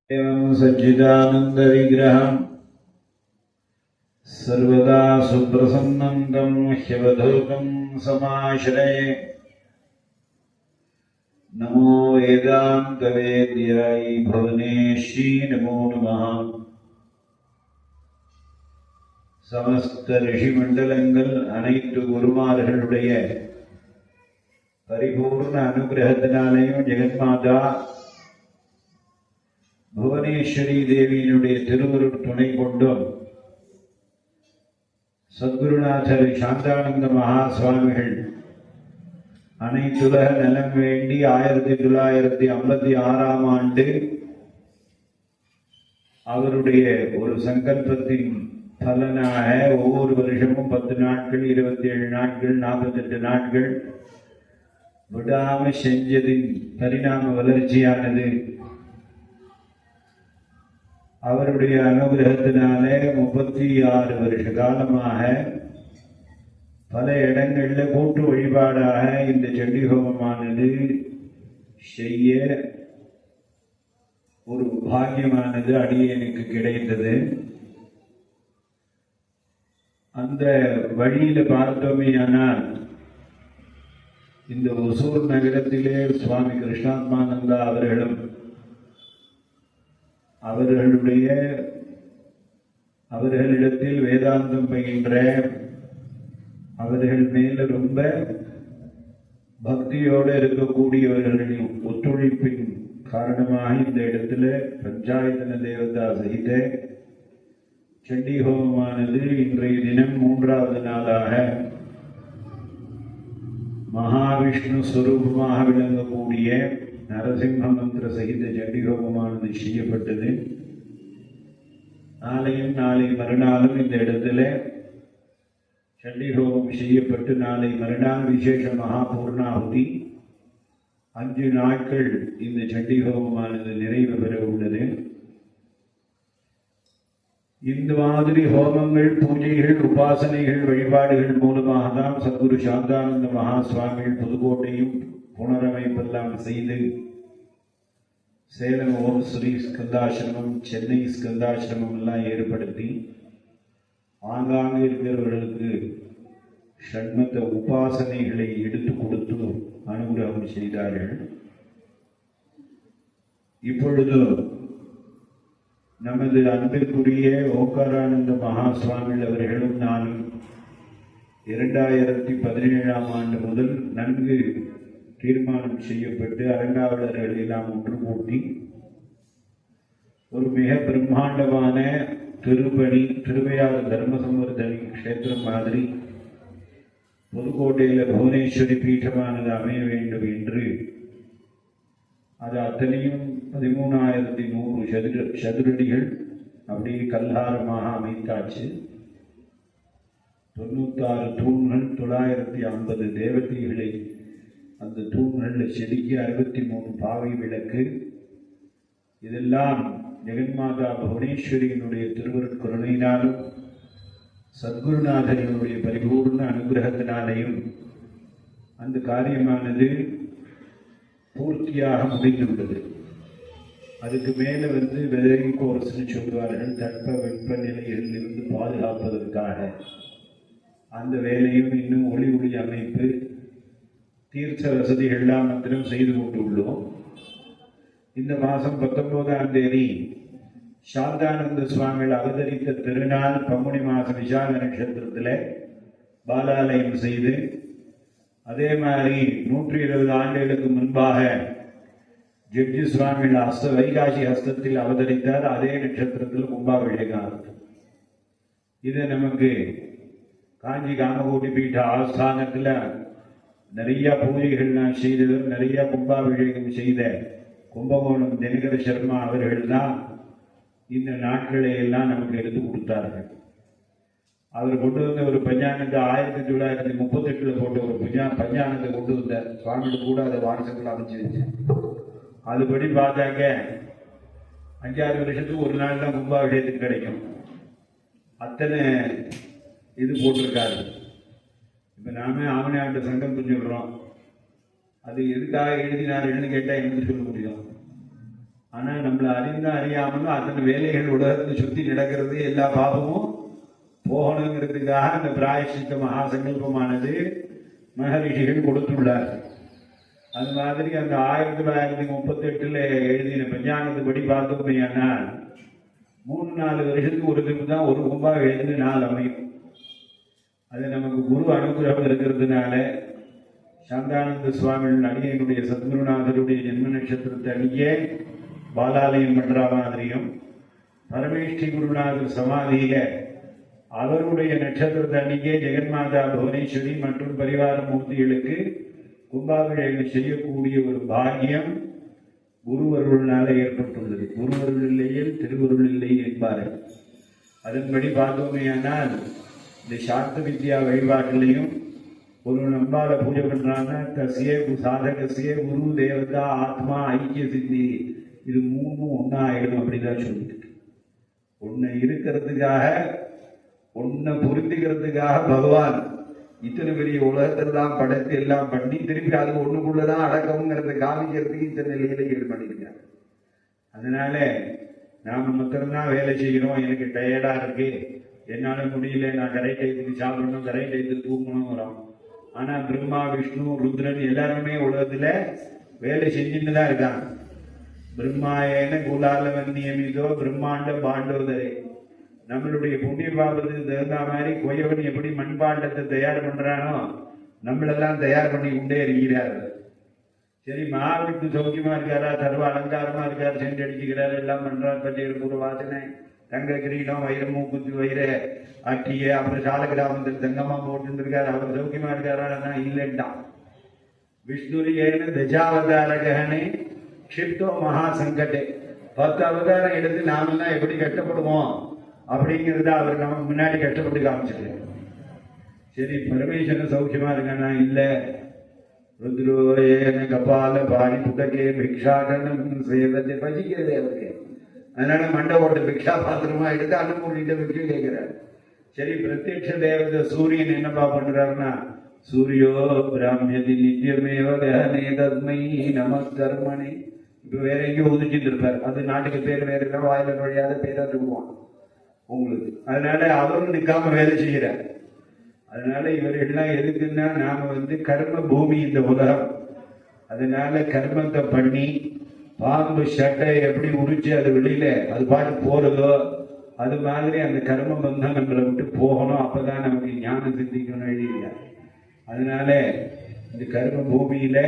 एवं सच्चिदानन्दविग्रहम् सर्वदा सुप्रसन्नं तं ह्यवधूतं समाश्रये। नमो वेदान्तवेद्याय भुवनेश्वरी नमो नमः। समस्त ऋषिमण्डलங்கள் அனைத்து குருமார்களுடைய பரிபூர்ண அனுகிரகத்தினாலேயும் ஜெகன்மாதா புவனேஸ்வரி தேவியினுடைய திருவருட் துணை கொண்டும் சத்குருநாதர் சாந்தானந்த மகா சுவாமிகள் அனைத்துலக நலம் வேண்டி 1956 ஆண்டு அவருடைய ஒரு சங்கல்பத்தின் பலனாக ஒவ்வொரு வருஷமும் 10 நாட்கள் 27 நாட்கள் 48 நாட்கள் விடாம செஞ்சதின் பரிணாம வளர்ச்சியானது அவருடைய அனுகிரகத்தினாலே 36 வருஷ காலமாக பல இடங்களில் கூட்டு வழிபாடாக இந்த சண்டி ஹோமமானது செய்ய ஒரு பாக்கியமானது அடியேனுக்கு கிடைத்தது. அந்த வழியில பார்த்தோமே ஆனால் இந்த ஒசூர் நகரத்திலே சுவாமி கிருஷ்ணாத்மானந்தா அவர்களும் அவர்களிடத்தில் வேதாந்தம் பயின்ற அவர்கள் மேல ரொம்ப பக்தியோடு இருக்கக்கூடியவர்களின் ஒத்துழைப்பின் காரணமாக இந்த இடத்துல பஞ்சாயத்தன தேவதா சகித சண்டி ஹோமமானது இன்றைய தினம் 3வது நாளாக மகாவிஷ்ணு ஸ்வரூபமாக விளங்கக்கூடிய நரசிம்ம மந்திர சகித சண்டி ஹோமமானது செய்யப்பட்டது. நாளையும் நாளை மறுநாளும் இந்த இடத்துல சண்டி ஹோமம் செய்யப்பட்டு நாளை மறுநாள் விசேஷ மகாபூர்ணாகுதி 5 நாட்கள் இந்த சண்டி ஹோமமானது நிறைவு பெற உள்ளது. இந்த மாதிரி ஹோமங்கள் பூஜைகள் உபாசனைகள் வழிபாடுகள் மூலமாக தான் சத்குரு சாந்தானந்த மகா சுவாமிகள் புதுக்கோட்டையும் புனரமைப்பெல்லாம் செய்து சேலம் ஓம் ஸ்ரீ ஸ்கந்தாசிரமம் சென்னை ஸ்கந்தாசிரமம் எல்லாம் ஏற்படுத்தி ஆங்காங்கே இருக்கிறவர்களுக்கு ஷண்மத உபாசனைகளை எடுத்து கொடுத்து அனுகிரகம் செய்தார்கள். இப்பொழுது நமது அன்பிற்குரிய ஓங்காரானந்த மகா சுவாமிகள் அவர்களும் நானும் 2017 ஆண்டு முதல் நன்கு தீர்மானம் செய்யப்பட்டு அரங்காவலர்களை எல்லாம் ஒன்று கூட்டி ஒரு மிக பிரம்மாண்டமான திருப்பணி திருவையாறு தர்மசம்வர்தனி கஷேத்திரம் மாதிரி புதுக்கோட்டையில் புவனேஸ்வரி பீட்டமானது அமைய வேண்டும் என்று அது அத்தனையும் 13,100 சதுரடிகள் அப்படியே கல்ஹாரமாக அமைத்தாச்சு. 96 தூண்கள் 950 தேவதைகளை அந்த தூண்களில் செதுக்கி 63 பாவை விளக்கு. இதெல்லாம் ஜெகன்மாதா புவனேஸ்வரியினுடைய திருவருட்கருணையினாலும் சத்குருநாதனுடைய பரிபூர்ண அனுகிரகத்தினாலேயும் அந்த காரியமானது பூர்த்தியாக முடிந்துள்ளது. அதுக்கு மேலே வெதரிங் கோர்ஸ்ன்னு சொல்வார்கள். தட்ப வெப்ப நிலைகளில் இருந்து பாதுகாப்பதற்காக அந்த வேலையும் இன்னும் ஒளி அமைப்பு தீர்த்த வசதிகள்லாம் மாத்திரம் செய்து கொண்டுள்ளோம். இந்த மாதம் 19ஆம் தேதி சாந்தானந்த சுவாமிகள் அவதரித்த திருநாள் பங்குனி மாதம் விசாக நட்சத்திரத்தில் பாலாலயம் செய்து, அதே மாதிரி 120 ஆண்டுகளுக்கு முன்பாக ஜட்ஜி சுவாமிகள் வைகாசி ஹஸ்தத்தில் அவதரித்தார். அதே நட்சத்திரத்தில் கும்பாபிஷேகம். இது நமக்கு காஞ்சி காமகோட்டி பீಠ ஆஸ்தானத்தில் நிறைய பூஜைகள் நான் செய்தவர், நிறைய கும்பாபிஷேகம் செய்த கும்பகோணம் தினகர சர்மா அவர்கள் தான் இந்த நாட்களை எல்லாம் நமக்கு எடுத்து கொடுத்தார்கள். அவர் கொண்டு வந்த ஒரு பஞ்சாங்கத்தை 1938 போட்ட ஒரு பஞ்சாங்கத்தை கொண்டு வந்தார். சுவாமிகள் கூட அதை வாட்ஸ்அப்பில் அமைச்சு வச்சு அதுபடி பார்த்தாக்க 5-6 வருஷத்துக்கு ஒரு நாள் தான் கும்பாபிஷேகத்துக்கு கிடைக்கும். அத்தனை இது போட்டிருக்காரு. இப்போ நாம ஆவணி சங்கல்பம் சொல்கிறோம். அது எதுக்காக எழுதினார்கள்னு கேட்டால் எனக்கு சொல்ல முடியும். ஆனா நம்மள அறிந்தும் அறியாமலும் அத்தனை வேலைகள் உலகத்தை சுத்தி நடக்கிறது. எல்லா பாவமும் போகணுங்கிறதுக்காக அந்த பிராயசித்த மகா சங்கல்பமானது மகரிஷிகள் கொடுத்துள்ளார். அது மாதிரி அந்த 1938 எழுதின பஞ்சாங்கத்துப்படி பார்த்தோமே ஆனால் 3-4 வருஷத்துக்கு ஒரு திரும்ப தான் ஒரு கும்பாபிஷேகத்துக்கு நாள் அமையும். அது நமக்கு குரு அனுகிரகம் இருக்கிறதுனால சாந்தானந்த சுவாமிகள் அடியனுடைய சத்குருநாதருடைய ஜென்ம நட்சத்திரத்தை அன்னைக்கே பாலாலயம் பண்ற மாதிரியும், பரமேஷ்டி குருநாதர் சமாதியில அவருடைய நட்சத்திரத்தை அன்னைக்கே ஜெகன்மாதா புவனேஸ்வரி மற்றும் பரிவார மூர்த்திகளுக்கு கும்பாபிஷேகம் செய்யக்கூடிய ஒரு பாக்கியம் குருவருள்னால ஏற்பட்டுள்ளது. குருவருள் இல்லையில் திருவருள் இல்லை என்பார்கள். அதன்படி பார்த்தோமேயானால் இந்த சாஸ்திர வித்யா வழிபாட்டிலையும் ஒரு நம்பால பூஜை பண்றாங்க. தசிய சாதகசிய குரு தேவதா ஆத்மா ஐக்கிய சித்தி, இது மூணும் ஒன்னா ஆயிடும் அப்படிதான் சொல்லிட்டு, ஒன்னு இருக்கிறதுக்காக ஒன்ன புரிந்துக்கிறதுக்காக பகவான் இத்தனை பெரிய உலகத்தெல்லாம் படைத்து எல்லாம் பண்ணி திருப்பி அது ஒண்ணுக்குள்ளதான் அடக்கம்ங்கிறத காமிக்கிறதுக்கு இத்தனை நிலையில ஈடுபடுகிறார். அதனால நாம மாத்திரம்தான் வேலை செய்யணும். எனக்கு டயர்டா இருக்கு, என்னால முடியல, நான் கரை டைத்துக்கு சாப்பிடணும், கரை டைத்துக்கு தூங்கணும் வரோம். ஆனா பிரம்மா விஷ்ணு ருத்ரன் எல்லாருமே உலகத்துல வேலை செஞ்சுட்டு தான் இருக்காங்க. பிரம்மாயன குலாலவன் நியமிதோ பிரம்மாண்ட பாண்டோதரே. நம்மளுடைய புண்ணிய பாபத்துக்கு தகுந்த மாதிரி கொயவன் எப்படி மண்பாண்டத்தை தயார் பண்றானோ நம்மளெல்லாம் தயார் பண்ணி கொண்டே இருக்கிறார். சரி, மகாவிஷ்ணு சௌக்கியமா இருக்காரா, சர்வ அலங்காரமா இருக்காரு, சென்று அடிச்சுக்கிறாரு, எல்லாம் பண்றாரு, பச்சையர் பூர வாசனை, தங்க கிரீடம், வைர மூக்குத்தி, வைர அட்டிய, அப்புறம் சாலகிராமத்தில் தங்கமா போட்டு இருக்காரு, அவர் சௌக்கியமா இருக்காரா? இல்லைன்ட்டான். விஷ்ணுரியேன தஜாவதாரகனே க்ஷிப்தோ மகா சங்கட்டே. 10 அவதாரம் எடுத்து நாமெல்லாம் எப்படி கஷ்டப்படுவோம் அப்படிங்கிறத அவர் நம்ம முன்னாடி கஷ்டப்பட்டு காமிச்சிருக்காரு. சரி, பரமேஸ்வரன் சௌக்கியமா இருக்கானா? இல்ல. ருத்ரோயேன கபால பாணி புடகே பிக்ஷாடனம் சேவத்தை பசிக்கிறது அவருக்கு. அதனால மண்டை ஓட்ட பிக்ஷா பாத்திரமா எடுத்து அனுமூலிட்ட பிக்ஷை கேட்கிறார். சரி, பிரத்யட்ச தேவதை சூரியன் என்னப்பா பண்றாருன்னா, சூரியோ பிராமியதி நித்தியமேவ கஹனே தஸ்மை நமஸ்கர்மணி. இப்ப வேற எங்கேயும் உதிச்சுட்டு இருப்பார். அது நாட்டுக்கு பேர் வேற எல்லாம் வாயில வழியாத பேரா சொல்லுவான் உங்களுக்கு. அதனால அவரும் நிற்காம வேலை செய்கிறார். அதனால இவரெல்லாம் எதுக்குன்னா, நாம கர்ம பூமி இந்த உலகம். அதனால கர்மத்தை பண்ணி பாம்பு சட்டை எப்படி உரிச்சு அது வெளியில அது பாட்டு போறதோ அது மாதிரி அந்த கர்ம பந்தம் நம்மளை விட்டு போகணும். அப்பதான் நமக்கு ஞானம் சிந்திக்கணும் எழுதியா. அதனால இந்த கர்ம பூமியில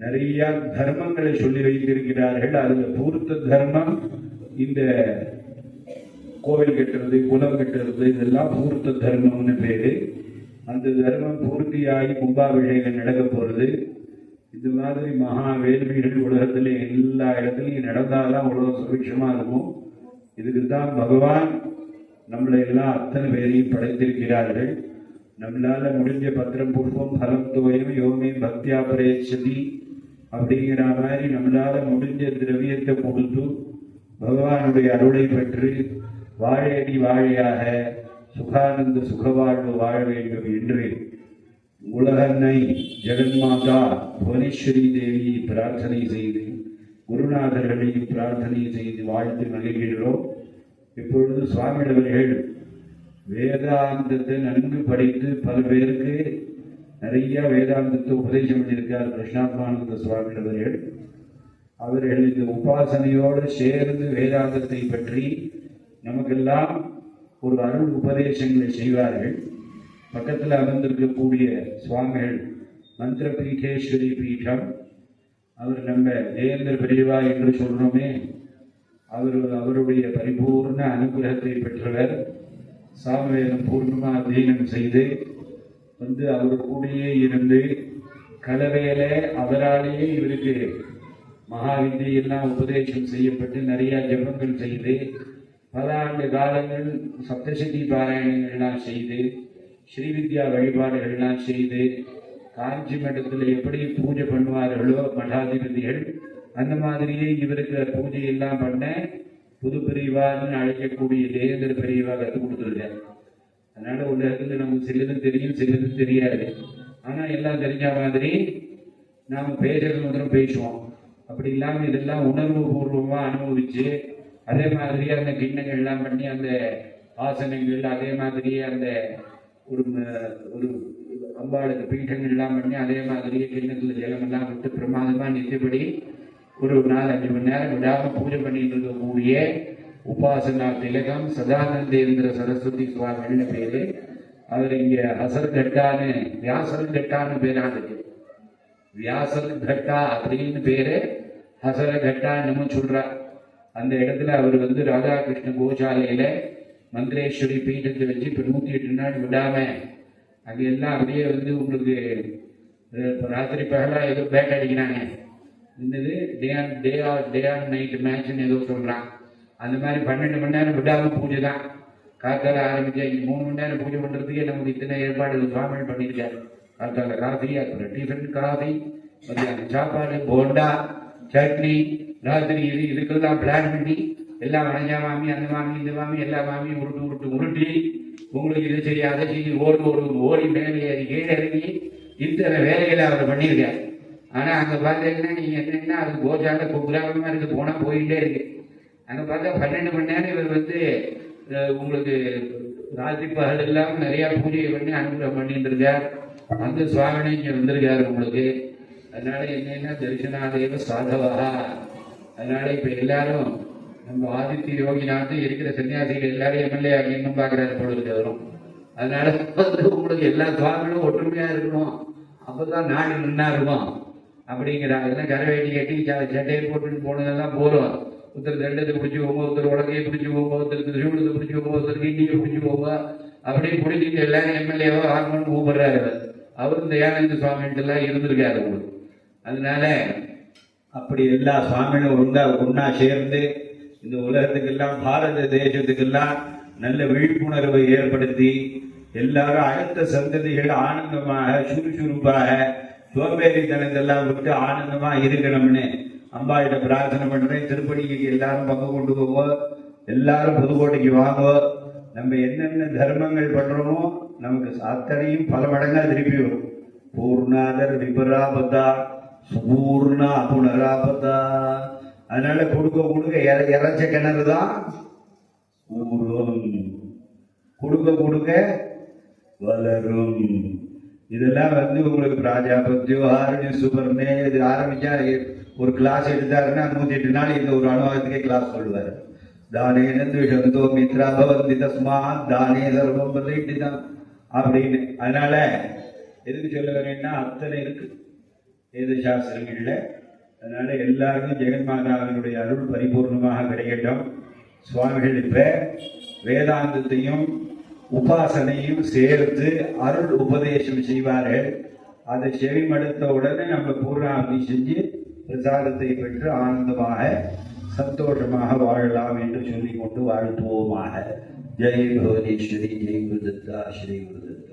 நிறைய தர்மங்களை சொல்லி வைத்திருக்கிறார்கள். அதுல பூர்த்த தர்மம் இந்த கோவில் கட்டுறது, குலம் கட்டுறது, இதெல்லாம் பூர்த்த தர்மம்னு பேரு. அந்த தர்மம் பூர்த்தியாகி கும்பாபிஷேகம் நடக்க போறது. இந்த மாதிரி மகா வேள்விகள் உலகத்துல எல்லா இடத்துலையும் நடந்தாதான் உலகம் சுபிக்ஷமா இருக்கும். இதுக்குத்தான் பகவான் நம்மளை எல்லாம் அத்தனை பேரையும் படைத்திருக்கிறார்கள். நம்மளால முடிஞ்ச பத்திரம் புஷ்பம் பலம் தோயம் யோமே பக்தியா பிரேட்சதி அப்படிங்கிற மாதிரி நம்மளால முடிஞ்ச திரவியத்தை கொடுத்து பகவானுடைய அருளை பெற்று வாழையடி வாழையாக சுகானந்த சுகவாழ்வு வாழ வேண்டும் என்று உலகன்னை ஜெகன்மாதா புவனேஸ்வரி தேவியை பிரார்த்தனை செய்து குருநாதர்களையும் பிரார்த்தனை செய்து வாழ்த்து மகிழ்கிறோம். இப்பொழுது சுவாமியவர்கள் வேதாந்தத்தை நன்கு படித்து பல பேருக்கு நிறைய வேதாந்தத்தை உபதேசம் பண்ணியிருக்கார் கிருஷ்ணாத்மானந்த சுவாமியவர்கள். அவர்கள் இந்த உபாசனையோடு சேர்ந்து வேதாந்தத்தை பற்றி நமக்கெல்லாம் ஒரு அருள் உபதேசங்களை செய்வார்கள். பக்கத்தில் அமர்ந்திருக்கக்கூடிய சுவாமிகள் மந்திர பீఠேஸ்வரி பீடம், அவர் நம்ம ஜெயேந்திர பெரியவா என்று சொல்றோமே, அவருடைய பரிபூர்ண அனுகிரகத்தை பெற்றவர். சாமவேதம் பூர்ணமா அத்தியனம் செய்து அவர் கூடயே இருந்து கலவையில அவராலேயே இவருக்கு மகா வித்தியெல்லாம் உபதேசம் செய்யப்பட்டு நிறைய ஜபங்கள் செய்து பல ஆண்டு காலங்கள் சப்தசதி பாராயணங்கள்லாம் செய்து ஸ்ரீவித்யா வழிபாடுகள்லாம் செய்து காஞ்சி மடத்தில் எப்படி பூஜை பண்ணுவார்களோ மடாதிபதிகள், அந்த மாதிரியே இவருக்கு பூஜை எல்லாம் பண்ண புது பிரிவான்னு அழைக்கக்கூடிய ஜெயேந்திர பிரிவா கற்றுக் கொடுத்துருக்காரு. அதனால உலகத்துல நமக்கு சிலது தெரியும், சிலது தெரியாது. ஆனா எல்லாம் தெரிஞ்ச மாதிரி நாம பேசுறது முதல்ல பேசுவோம். அப்படி இல்லாமல் இதெல்லாம் உணர்வு பூர்வமாக அனுபவிச்சு அதே மாதிரியே அந்த கிண்ணங்கள் எல்லாம் பண்ணி அந்த ஆசனங்கள் அதே மாதிரியே அந்த ஒரு ஒரு அம்பாளுக்கு பீட்டங்கள் எல்லாம் பண்ணி அதே மாதிரியே கிண்ணத்தில் ஜலமெல்லாம் விட்டு பிரமாதமாக நிச்சயப்படி ஒரு 4-5 மணி நேரம் விடாமல் பூஜை பண்ணிட்டு இருக்கக்கூடிய உபாசனா திலகம் சதானந்தேந்திர சரஸ்வதி சுவாமின்னு பேரு. அவர் இங்க ஹசர்கட்டான்னு வியாசர்கட்டான்னு பேரானது. வியாசர்கட்டா அப்படின்னு பேரு, ஹசரகட்டான்னு சொல்றார். அந்த இடத்துல அவர் வந்து ராதாகிருஷ்ண கோசாலையில மந்திரேஸ்வரி பீட்டத்தை வச்சு இப்போ 108 நாள் விடாம அங்கே எல்லாம் அப்படியே வந்து உங்களுக்கு ராத்திரி பகலா ஏதோ பேட் அடிக்கிறாங்க. இருந்தது டே ஆன் நைட் மேட்ச்னு ஏதோ சொல்றான். அந்த மாதிரி 12 மணி நேரம் விடாம பூஜை தான். காத்தால ஆரம்பிச்சா 3 மணி நேரம் பூஜை பண்றதுக்கே நமக்கு இத்தனை ஏற்பாடு சுவாமி பண்ணியிருக்காரு. காத்தால காஃபி, அப்புறம் டிஃபன் காஃபி, மத்தியானம் சாப்பாடு, போண்டா, சட்னி, ராத்திரி இதுக்கெல்லாம் பிளான் பண்ணி எல்லாம் வளைஞ்சா மாமி, அந்த மாமி, இந்த மாமி, எல்லா மாமியும் உருட்டி உங்களுக்கு இது சரி அதை செய்ய ஓடி மேலே ஏறி கீழே இறங்கி இத்தனை வேலைகளை அவர் பண்ணியிருக்காரு. ஆனா அங்க பார்த்தீங்கன்னா நீங்க என்னன்னா அது கோஜால குக்கிராமமா இருக்கு, போனா போயிட்டே இருக்கு. அங்க பார்த்தா 12 மணி நேரம் இவர் வந்து உங்களுக்கு ராத்திரி பகல் இல்லாமல் நிறைய பூஜையை பண்ணி அனுகிரகம் பண்ணிட்டு இருக்கார். அந்த சுவாமினி இங்க வந்திருக்காரு உங்களுக்கு. அதனால என்னன்னா தரிசனாதேவ சாதவா. அதனால இப்ப எல்லாரும் நம்ம ஆதித்ய யோகிநாத் இருக்கிற சன்னியாசிகள் எல்லாரும் எம்எல்ஏ இன்னும் பாக்குறாரு பொழுது வரும். அதனால உங்களுக்கு எல்லா சுவாமிகளும் ஒற்றுமையா இருக்கணும், அப்பதான் நாடு நின்னா இருக்கும் அப்படிங்கிறாங்க. கரவேட்டி கட்டி சட்டையை போட்டுட்டு போனதெல்லாம் போறோம். ஒருத்தர் தண்டத்தை பிடிச்சி போங்க, ஒருத்தர் உலகையை பிடிச்சி போங்க, ஒருத்தர் திருவிழத்தை பிடிச்சி போங்க, ஒருத்தர் கிண்டியை பிடிச்சி போங்க, அப்படியே பிடிச்சிட்டு எல்லாரும் எம்எல்ஏவா ஆகணும்னு கூப்பிடுறாரு. அவரும் தயானந்த சுவாமிகிட்ட எல்லாம் இருந்திருக்காரு உங்களுக்கு. அதனால அப்படி எல்லா சுவாமிகளும் ஒன்னா சேர்ந்து இந்த உலகத்துக்கெல்லாம் பாரத தேசத்துக்கெல்லாம் நல்ல விழிப்புணர்வை ஏற்படுத்தி எல்லாரும் அடுத்த சந்ததிகள் ஆனந்தமாக சுறுசுறுப்பாக சோம்பேறித்தனத்தெல்லாம் விட்டு ஆனந்தமா இருக்கணும்னு அம்பாயிட்ட பிரார்த்தனை பண்றேன். திருப்பதிக்கு எல்லாரும் பங்கு கொண்டு போவோம், எல்லாரும் புதுக்கோட்டைக்கு வாங்குவோம். நம்ம என்னென்ன தர்மங்கள் பண்றோமோ நமக்கு அத்தனையும் பல மடங்கா திருப்பி வரும். பூர்ணாதர் விபராபதா சுபூர்ணா புனராபதா. அதனால கொடுக்க இறைச்ச கிணறு தான் ஊரும், கொடுக்க வளரும். இதெல்லாம் வந்து உங்களுக்கு பிராஜாபத்தியோ ஆரண்ய சுபர்ணே இது ஆரம்பிச்சா ஒரு கிளாஸ் எடுத்தாருன்னா 108 நாள் இந்த ஒரு அனுபவத்துக்கே கிளாஸ் சொல்லுவார். தானே நந்தோ மித்ரா பவந்தி தஸ்மாத் தானே சர்வம் பிரதிஷ்டிதம் அப்படின்னு. அதனால எதுக்கு சொல்ல வரேன்னா அத்தனை இருக்கு வேத சாஸ்திரங்கள்ல. அதனால எல்லாருக்கும் ஜெகன்மாதாவினுடைய அருள் பரிபூர்ணமாக கிடைக்கட்டும். சுவாமிகள் இப்ப வேதாந்தத்தையும் உபாசனையும் சேர்த்து அருள் உபதேசம் செய்வார்கள். அதை செவிமடுத்த உடனே நம்ம பூர்ணாவதி செஞ்சு பிரசாதத்தை பெற்று ஆனந்தமாக சந்தோஷமாக வாழலாம் என்று சொல்லிக் கொண்டு வாழ்த்துவோமாக. ஜெய் புவனேஸ்வரி, ஜெய் குருதத்தா, ஸ்ரீ குருதத்தா.